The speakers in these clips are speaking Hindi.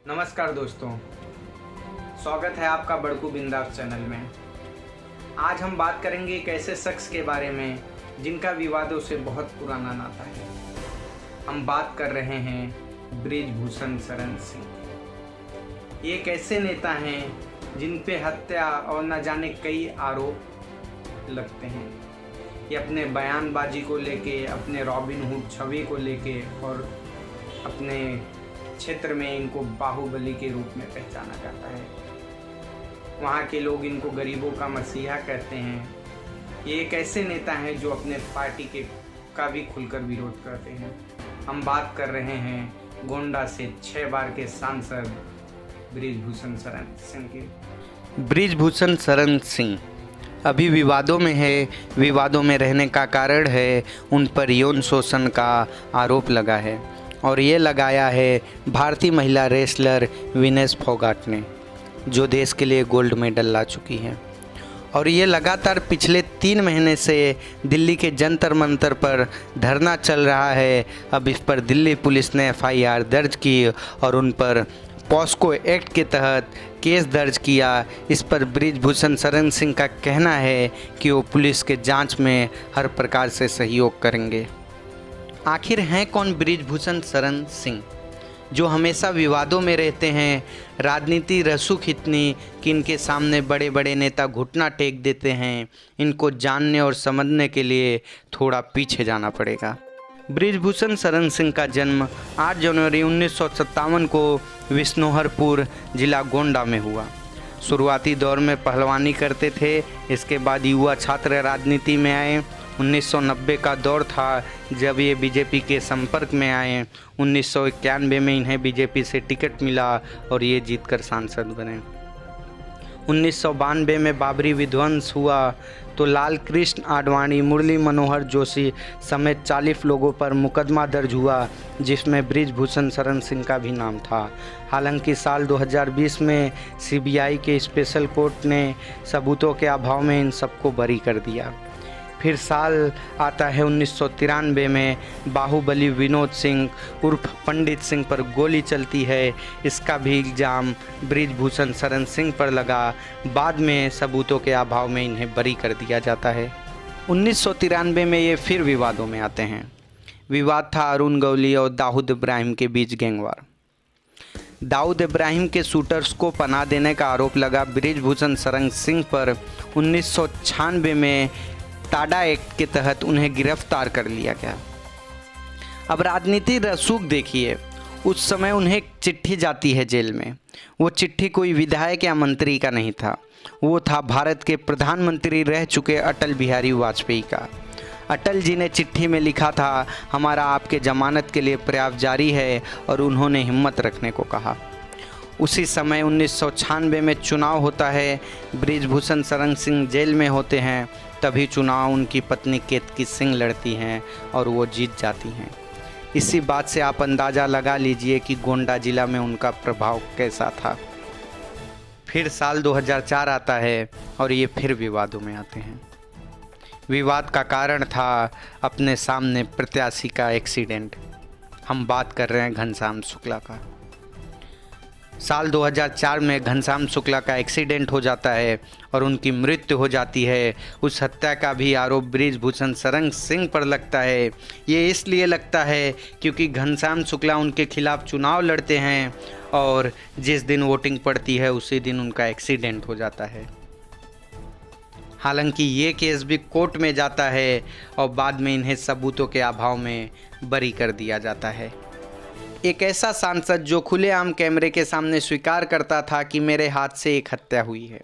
नमस्कार दोस्तों, स्वागत है आपका बड़कू बिंदास चैनल में। आज हम बात करेंगे एक ऐसे शख्स के बारे में जिनका विवादों से बहुत पुराना नाता है। हम बात कर रहे हैं बृजभूषण शरण सिंह। ये एक ऐसे नेता हैं जिन पे हत्या और न जाने कई आरोप लगते हैं। ये अपने बयानबाजी को लेके, अपने रॉबिन हुड छवि को लेके और अपने क्षेत्र में इनको बाहुबली के रूप में पहचाना जाता है। वहाँ के लोग इनको गरीबों का मसीहा कहते हैं। ये एक ऐसे नेता हैं जो अपने पार्टी का भी खुलकर विरोध करते हैं। हम बात कर रहे हैं गोंडा से 6 बार के सांसद बृजभूषण शरण सिंह की। बृजभूषण शरण सिंह अभी विवादों में है। विवादों में रहने का कारण है उन पर यौन शोषण का आरोप लगा है और ये लगाया है भारतीय महिला रेसलर विनेश फोगाट ने, जो देश के लिए गोल्ड मेडल ला चुकी हैं। और ये लगातार पिछले 3 महीने से दिल्ली के जंतर मंतर पर धरना चल रहा है। अब इस पर दिल्ली पुलिस ने FIR दर्ज की और उन पर पॉस्को एक्ट के तहत केस दर्ज किया। इस पर बृजभूषण शरण सिंह का कहना है कि वो पुलिस के जांच में हर प्रकार से सहयोग करेंगे। आखिर हैं कौन बृजभूषण शरण सिंह, जो हमेशा विवादों में रहते हैं? राजनीति रसूख इतनी कि इनके सामने बड़े बड़े नेता घुटना टेक देते हैं। इनको जानने और समझने के लिए थोड़ा पीछे जाना पड़ेगा। बृजभूषण शरण सिंह का जन्म 8 जनवरी 1957 को विष्णुहरपुर जिला गोंडा में हुआ। शुरुआती दौर में पहलवानी करते थे। इसके बाद युवा छात्र राजनीति में आए। 1990 का दौर था जब ये बीजेपी के संपर्क में आए। 1991 में इन्हें बीजेपी से टिकट मिला और ये जीतकर सांसद बने। 1992 में बाबरी विध्वंस हुआ तो लाल कृष्ण आडवाणी, मुरली मनोहर जोशी समेत 40 लोगों पर मुकदमा दर्ज हुआ, जिसमें बृजभूषण शरण सिंह का भी नाम था। हालांकि साल 2020 में CBI के स्पेशल कोर्ट ने सबूतों के अभाव में इन सबको बरी कर दिया। फिर साल आता है 1993 में बाहुबली विनोद सिंह उर्फ पंडित सिंह पर गोली चलती है। इसका भी इल्ज़ाम बृजभूषण शरण सिंह पर लगा। बाद में सबूतों के अभाव में इन्हें बरी कर दिया जाता है। 1993 में ये फिर विवादों में आते हैं। विवाद था अरुण गौली और दाऊद इब्राहिम के बीच गैंगवार। दाऊद इब्राहिम के शूटर्स को पनाह देने का आरोप लगा बृजभूषण शरण सिंह पर। 1996 में टाडा एक्ट के तहत उन्हें गिरफ्तार कर लिया गया। अब राजनीति रसूख देखिए, उस समय उन्हें चिट्ठी जाती है जेल में। वो चिट्ठी कोई विधायक या मंत्री का नहीं था, वो था भारत के प्रधानमंत्री रह चुके अटल बिहारी वाजपेयी का। अटल जी ने चिट्ठी में लिखा था, हमारा आपके जमानत के लिए प्रयास जारी है, और उन्होंने हिम्मत रखने को कहा। उसी समय 1996 में चुनाव होता है। बृजभूषण शरण सिंह जेल में होते हैं। तभी चुनाव उनकी पत्नी केतकी सिंह लड़ती हैं और वो जीत जाती हैं। इसी बात से आप अंदाज़ा लगा लीजिए कि गोंडा जिला में उनका प्रभाव कैसा था। फिर साल 2004 आता है और ये फिर विवादों में आते हैं। विवाद का कारण था अपने सामने प्रत्याशी का एक्सीडेंट। हम बात कर रहे हैं घनश्याम शुक्ला का। साल 2004 में घनश्याम शुक्ला का एक्सीडेंट हो जाता है और उनकी मृत्यु हो जाती है। उस हत्या का भी आरोप बृजभूषण शरण सिंह पर लगता है। ये इसलिए लगता है क्योंकि घनश्याम शुक्ला उनके खिलाफ चुनाव लड़ते हैं और जिस दिन वोटिंग पड़ती है उसी दिन उनका एक्सीडेंट हो जाता है। हालांकि ये केस भी कोर्ट में जाता है और बाद में इन्हें सबूतों के अभाव में बरी कर दिया जाता है। एक ऐसा सांसद जो खुलेआम कैमरे के सामने स्वीकार करता था कि मेरे हाथ से एक हत्या हुई है।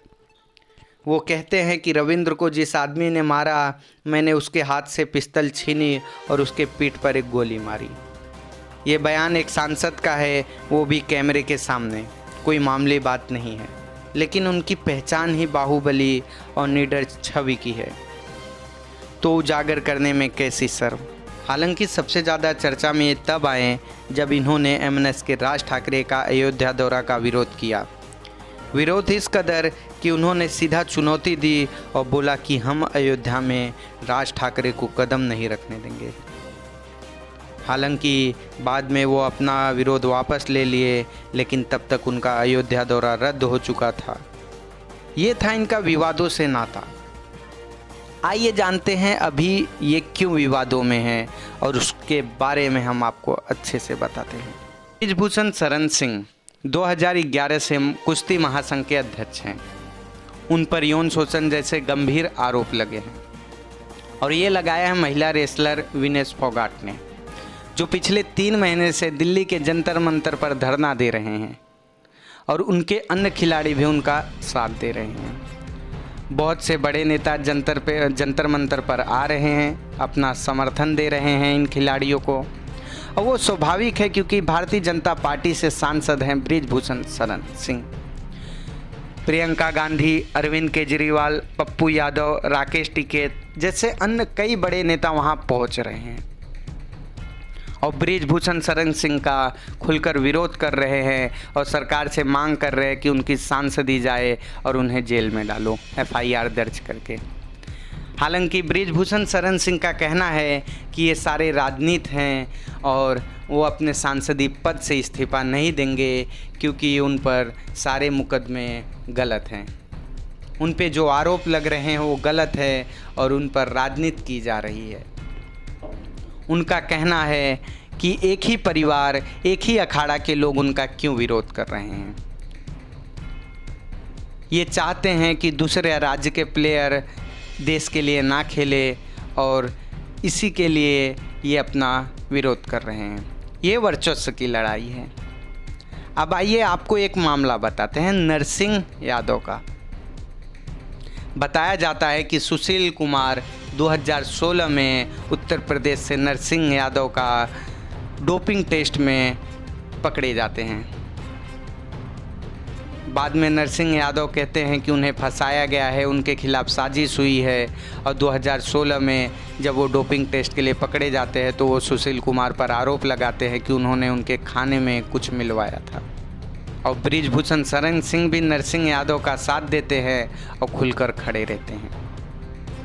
वो कहते हैं कि रविंद्र को जिस आदमी ने मारा, मैंने उसके हाथ से पिस्तौल छीनी और उसके पीठ पर एक गोली मारी। ये बयान एक सांसद का है, वो भी कैमरे के सामने। कोई मामूली बात नहीं है, लेकिन उनकी पहचान ही बाहुबली और निडर छवि की है, तो उजागर करने में कैसी शर्म। हालांकि सबसे ज़्यादा चर्चा में ये तब आए जब इन्होंने MNS के राज ठाकरे का अयोध्या दौरा का विरोध किया। विरोध इस कदर कि उन्होंने सीधा चुनौती दी और बोला कि हम अयोध्या में राज ठाकरे को कदम नहीं रखने देंगे। हालांकि बाद में वो अपना विरोध वापस ले लिए, लेकिन तब तक उनका अयोध्या दौरा रद्द हो चुका था। ये था इनका विवादों से नाता। आइए जानते हैं अभी ये क्यों विवादों में है और उसके बारे में हम आपको अच्छे से बताते हैं। बृजभूषण शरण सिंह 2011 से कुश्ती महासंघ के अध्यक्ष हैं। उन पर यौन शोषण जैसे गंभीर आरोप लगे हैं और ये लगाया है महिला रेसलर विनेश फोगाट ने, जो पिछले 3 महीने से दिल्ली के जंतर मंतर पर धरना दे रहे हैं और उनके अन्य खिलाड़ी भी उनका साथ दे रहे हैं। बहुत से बड़े नेता जंतर मंतर पर आ रहे हैं, अपना समर्थन दे रहे हैं इन खिलाड़ियों को, और वो स्वाभाविक है क्योंकि भारतीय जनता पार्टी से सांसद हैं बृजभूषण शरण सिंह। प्रियंका गांधी, अरविंद केजरीवाल, पप्पू यादव, राकेश टिकैत जैसे अन्य कई बड़े नेता वहां पहुंच रहे हैं और बृजभूषण शरण सिंह का खुलकर विरोध कर रहे हैं और सरकार से मांग कर रहे हैं कि उनकी सांसदी जाए और उन्हें जेल में डालो FIR दर्ज करके। हालांकि बृजभूषण शरण सिंह का कहना है कि ये सारे राजनीति हैं और वो अपने सांसदी पद से इस्तीफा नहीं देंगे क्योंकि उन पर सारे मुकदमे गलत हैं। उन पे जो आरोप लग रहे हैं वो गलत है और उन पर राजनीति की जा रही है। उनका कहना है कि एक ही परिवार, एक ही अखाड़ा के लोग उनका क्यों विरोध कर रहे हैं। ये चाहते हैं कि दूसरे राज्य के प्लेयर देश के लिए ना खेले और इसी के लिए ये अपना विरोध कर रहे हैं। ये वर्चस्व की लड़ाई है। अब आइए आपको एक मामला बताते हैं नरसिंह यादव का। बताया जाता है कि सुशील कुमार 2016 में उत्तर प्रदेश से नरसिंह यादव का डोपिंग टेस्ट में पकड़े जाते हैं। बाद में नरसिंह यादव कहते हैं कि उन्हें फंसाया गया है, उनके खिलाफ साजिश हुई है और 2016 में जब वो डोपिंग टेस्ट के लिए पकड़े जाते हैं तो वो सुशील कुमार पर आरोप लगाते हैं कि उन्होंने उनके खाने में कुछ मिलवाया था। और बृजभूषण शरण सिंह भी नरसिंह यादव का साथ देते हैं और खुलकर खड़े रहते हैं।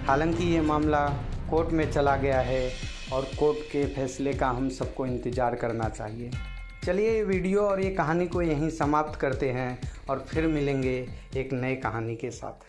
हालांकि ये मामला कोर्ट में चला गया है और कोर्ट के फैसले का हम सबको इंतज़ार करना चाहिए। चलिए ये वीडियो और ये कहानी को यहीं समाप्त करते हैं और फिर मिलेंगे एक नई कहानी के साथ।